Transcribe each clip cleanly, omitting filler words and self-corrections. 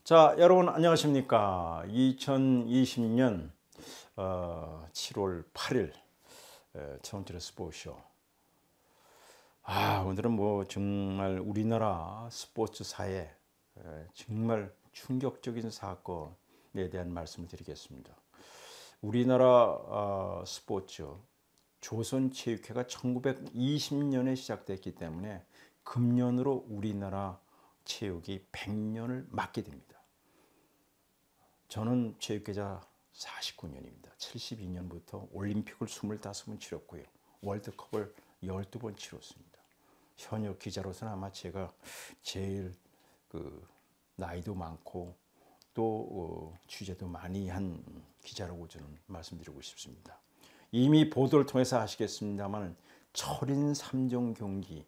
자, 여러분 안녕하십니까? 2020년 7월 8일 정치의 스포츠쇼. 오늘은 정말 우리나라 스포츠사에 정말 충격적인 사건에 대한 말씀을 드리겠습니다. 우리나라 스포츠 조선체육회가 1920년에 시작됐기 때문에 금년으로 우리나라 체육이 100년을 맞게 됩니다. 저는 체육계자 49년입니다. 72년부터 올림픽을 25번 치렀고요. 월드컵을 12번 치렀습니다. 현역 기자로서는 아마 제가 제일 나이도 많고 또 취재도 많이 한 기자라고 저는 말씀드리고 싶습니다. 이미 보도를 통해서 아시겠습니다만 철인 3종 경기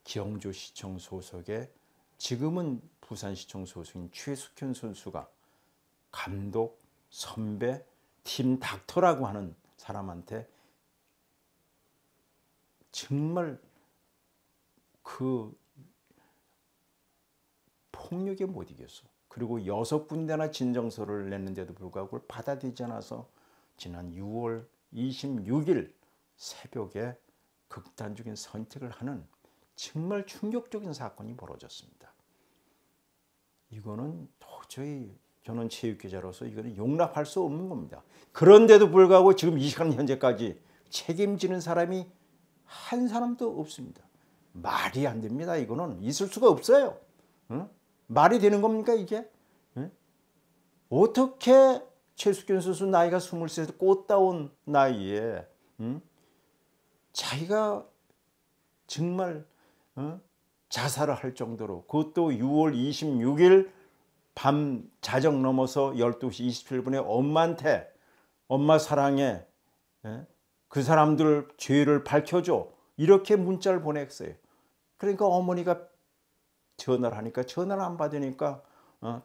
기영조시청 소속의 지금은 부산시청 소속인 최숙현 선수가 감독, 선배, 팀 닥터라고 하는 사람한테 정말 그 폭력에 못 이겼어. 그리고 6군데나 진정서를 냈는데도 불구하고 그걸 받아들이지 않아서 지난 6월 26일 새벽에 극단적인 선택을 하는 정말 충격적인 사건이 벌어졌습니다. 이거는 도저히 저는 체육기자로서 이거는 용납할 수 없는 겁니다. 그런데도 불구하고 지금 이 시간 현재까지 책임지는 사람이 한 사람도 없습니다. 말이 안 됩니다. 이거는 있을 수가 없어요. 응? 말이 되는 겁니까 이게? 응? 어떻게 최숙현 선수 나이가 23살 꽃다운 나이에 자기가 정말 자살을 할 정도로, 그것도 6월 26일 밤 자정 넘어서 12시 27분에 엄마한테 엄마 사랑해, 그 사람들 죄를 밝혀줘, 이렇게 문자를 보냈어요. 그러니까 어머니가 전화를 하니까 전화를 안 받으니까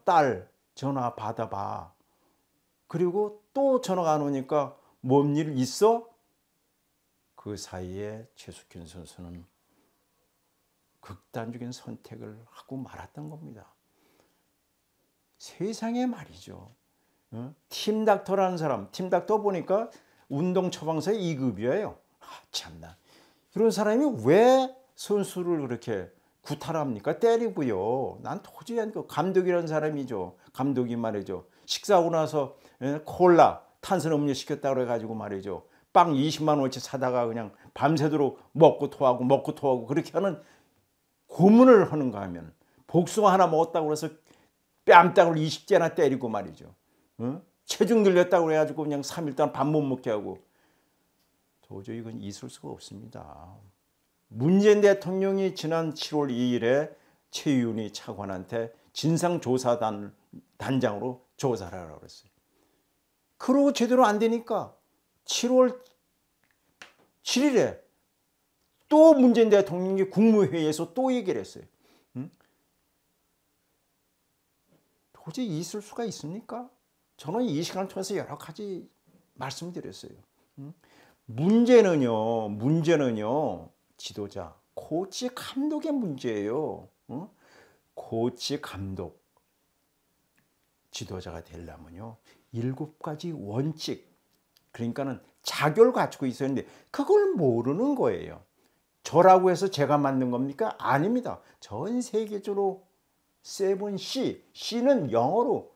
딸 전화 받아봐. 그리고 또 전화가 안 오니까 뭔 일 있어? 그 사이에 최숙현 선수는 극단적인 선택을 하고 말았던 겁니다. 세상에 말이죠. 팀 닥터라는 사람, 팀 닥터 보니까 운동 처방사의 2급이에요. 참나. 그런 사람이 왜 선수를 그렇게 구타합니까? 때리고요. 난 도저히 안 돼. 감독이라는 사람이죠. 감독이 말이죠. 식사하고 나서 콜라, 탄산음료 시켰다고 해가지고 말이죠. 빵 20만 원어치 사다가 그냥 밤새도록 먹고 토하고 그렇게 하는 고문을 하는가 하면, 복숭아 하나 먹었다고 해서 뺨땅을 20개나 때리고 말이죠. 체중 늘렸다고 해가지고 그냥 3일 동안 밥 못 먹게 하고, 도저히 이건 있을 수가 없습니다. 문재인 대통령이 지난 7월 2일에 최윤희 차관한테 진상조사단장으로 조사를 하라고 그랬어요. 그러고 제대로 안 되니까 7월 7일에 또 문재인 대통령이 국무회의에서 또 얘기를 했어요. 도저히 있을 수가 있습니까? 저는 이 시간을 통해서 여러 가지 말씀드렸어요. 문제는요, 지도자, 코치, 감독의 문제예요. 코치, 감독, 지도자가 되려면요 7가지 원칙, 그러니까는 자격을 갖추고 있어야 하는데 그걸 모르는 거예요. 저라고 해서 제가 만든 겁니까? 아닙니다. 전 세계적으로 7C, C는 영어로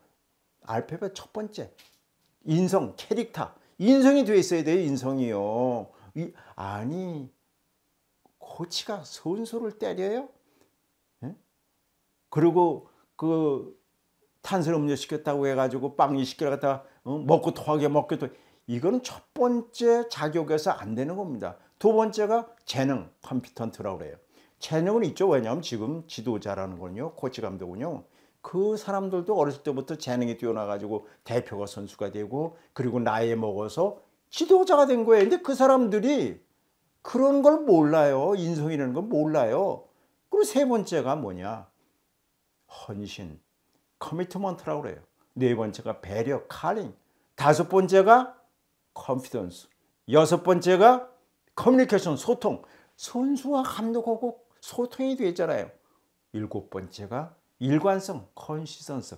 알파벳 첫 번째, 인성, 캐릭터, 인성이 돼 있어야 돼요. 인성이요. 아니, 코치가 선수를 때려요? 그리고 그 탄산음료 시켰다고 해가지고 빵 20개를 갖다가 먹고 토하게. 이거는 첫 번째 자격에서 안 되는 겁니다. 두 번째가 재능, 컴피턴트라고 그래요. 재능은 있죠. 왜냐하면 지금 지도자라는 건요, 코치 감독은요, 그 사람들도 어렸을 때부터 재능이 뛰어나가지고 대표가 선수가 되고, 그리고 나이에 먹어서 지도자가 된 거예요. 근데 그 사람들이 그런 걸 몰라요. 인성이라는 걸 몰라요. 그리고 세 번째가 뭐냐? 헌신, 커미트먼트라고 그래요. 네 번째가 배려, 카링. 다섯 번째가 컨피던스. 여섯 번째가 커뮤니케이션, 소통. 선수와 감독하고 소통이 되잖아요. 일곱 번째가 일관성, 컨시스턴스.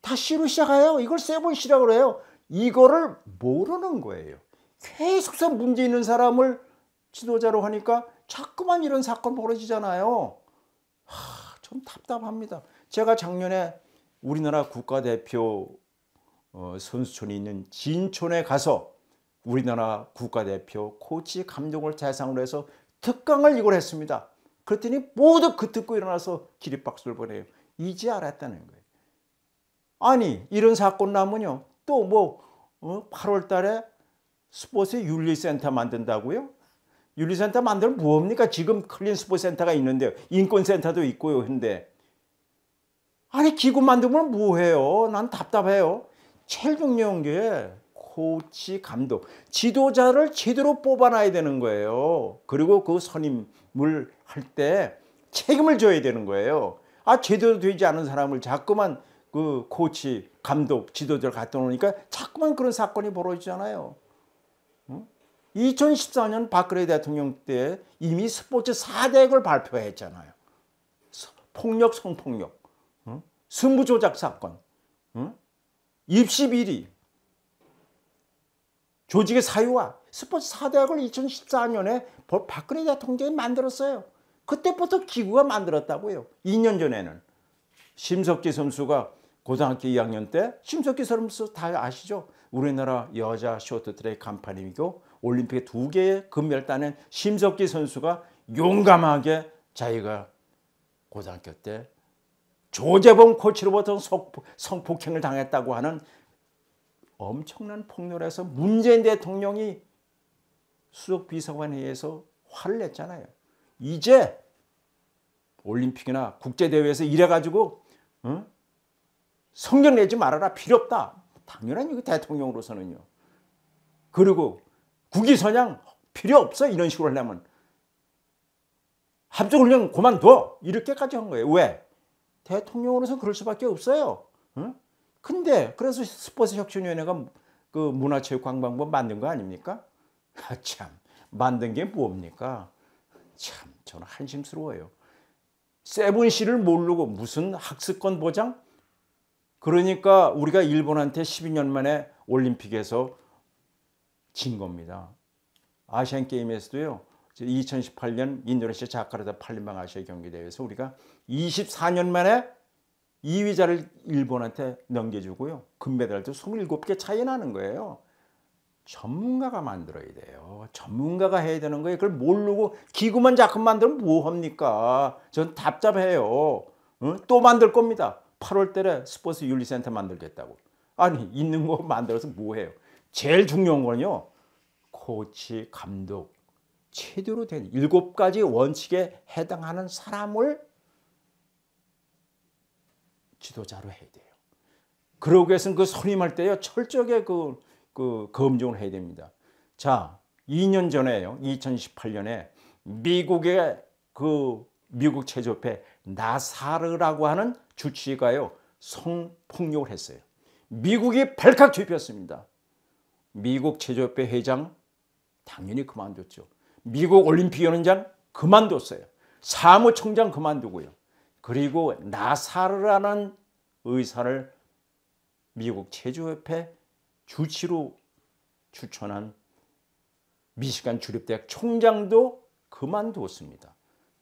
다 C로 시작해요. 이걸 세븐 C라고 그래요. 이거를 모르는 거예요. 계속해서 문제 있는 사람을 지도자로 하니까 자꾸만 이런 사건 벌어지잖아요. 좀 답답합니다. 제가 작년에 우리나라 국가대표 선수촌이 있는 진촌에 가서 우리나라 국가대표 코치 감독을 대상으로 해서 특강을 이걸 했습니다. 그랬더니 모두 그 듣고 일어나서 기립박수를 보내요. 이제 알았다는 거예요. 아니 이런 사건 나면요 또 뭐 8월 달에 스포츠 윤리센터 만든다고요? 윤리센터 만들면 뭐합니까? 지금 클린 스포츠센터가 있는데요. 인권센터도 있고요. 근데 아니 기구 만들면 뭐해요? 난 답답해요. 제일 중요한 게 코치, 감독, 지도자를 제대로 뽑아놔야 되는 거예요. 그리고 그 선임을 할 때 책임을 져야 되는 거예요. 제대로 되지 않은 사람을 자꾸만 그 코치, 감독, 지도자를 갖다 놓으니까 자꾸만 그런 사건이 벌어지잖아요. 2014년 박근혜 대통령 때 이미 스포츠 4대액을 발표했잖아요. 폭력, 성폭력, 승부조작 사건, 입시 비리, 조직의 사유화, 스포츠 4대학을 2014년에 박근혜 대통령이 만들었어요. 그때부터 기구가 만들었다고요. 2년 전에는. 심석희 선수가 고등학교 2학년 때, 심석희 선수 다 아시죠? 우리나라 여자 쇼트트랙 간판이고 올림픽에 2개의 금메달 따낸 심석희 선수가 용감하게 자기가 고등학교 때 조재범 코치로부터 성폭행을 당했다고 하는 엄청난 폭로를 해서 문재인 대통령이 수석비서관회의에서 화를 냈잖아요. 이제 올림픽이나 국제대회에서 이래가지고 성적 내지 말아라. 필요 없다. 당연한 이거 대통령으로서는요. 그리고 국위선양 필요 없어. 이런 식으로 하려면. 합동훈련 그만둬. 이렇게까지 한 거예요. 왜? 대통령으로서 그럴 수밖에 없어요. 근데 그래서 스포츠혁신위원회가 그 문화체육관광부 만든 거 아닙니까? 참 만든 게 뭡니까? 참 저는 한심스러워요. 세븐C를 모르고 무슨 학습권 보장? 그러니까 우리가 일본한테 12년 만에 올림픽에서 진 겁니다. 아시안게임에서도요. 2018년 인도네시아 자카르타 팔림방 아시아 경기대회에서 우리가 24년 만에 2위자를 일본한테 넘겨주고요. 금메달도 27개 차이 나는 거예요. 전문가가 만들어야 돼요. 전문가가 해야 되는 거예요. 그걸 모르고 기구만 자꾸 만들면 뭐합니까? 전 답답해요. 또 만들 겁니다. 8월 달에 스포츠 윤리센터 만들겠다고. 아니 있는 거 만들어서 뭐해요? 제일 중요한 건요. 코치, 감독, 제대로 된 7가지 원칙에 해당하는 사람을 지도자로 해야 돼요. 그러기 위해서는 그 선임할 때요. 철저하게 그 검증을 해야 됩니다. 자, 2년 전에요. 2018년에 미국의 미국 체조협회 나사르라고 하는 주치의가요. 성폭력을 했어요. 미국이 발칵 뒤집혔습니다. 미국 체조협회 회장 당연히 그만뒀죠. 미국 올림픽위원장 그만뒀어요. 사무총장 그만두고요. 그리고 나사르라는 의사를 미국 체조협회 주치로 추천한 미시간 주립대학 총장도 그만두었습니다.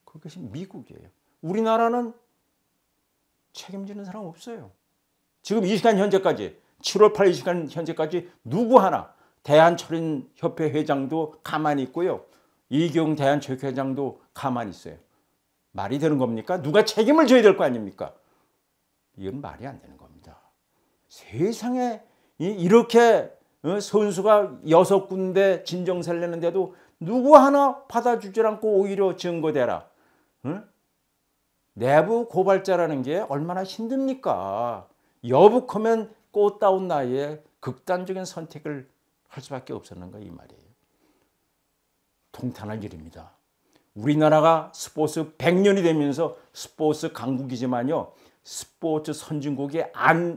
그것이 미국이에요. 우리나라는 책임지는 사람 없어요. 지금 이 시간 현재까지 7월 8일 이 시간 현재까지 누구 하나 대한철인협회 회장도 가만히 있고요. 이경 대한체육회장도 가만히 있어요. 말이 되는 겁니까? 누가 책임을 져야 될 거 아닙니까? 이건 말이 안 되는 겁니다. 세상에 이렇게 선수가 6군데 진정서를 내는데도 누구 하나 받아주지 않고 오히려 증거대라. 내부 고발자라는 게 얼마나 힘듭니까? 여북하면 꽃다운 나이에 극단적인 선택을 할 수밖에 없었는가 이 말이에요. 통탄할 일입니다. 우리나라가 스포츠 100년이 되면서 스포츠 강국이지만요. 스포츠 선진국이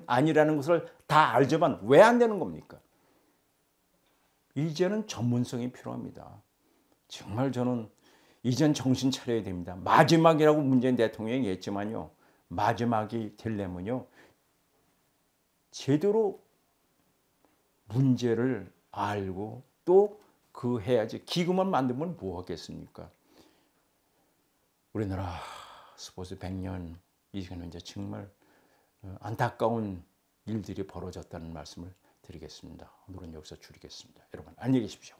아니라는 것을 다 알지만 왜 안 되는 겁니까? 이제는 전문성이 필요합니다. 정말 저는 이젠 정신 차려야 됩니다. 마지막이라고 문재인 대통령이 했지만요. 마지막이 되려면요, 제대로 문제를 알고 또 그 해야지. 기구만 만들면 뭐 하겠습니까? 우리나라 스포츠 100년 이 시간에 이제 정말 안타까운 일들이 벌어졌다는 말씀을 드리겠습니다. 오늘은 여기서 줄이겠습니다. 여러분 안녕히 계십시오.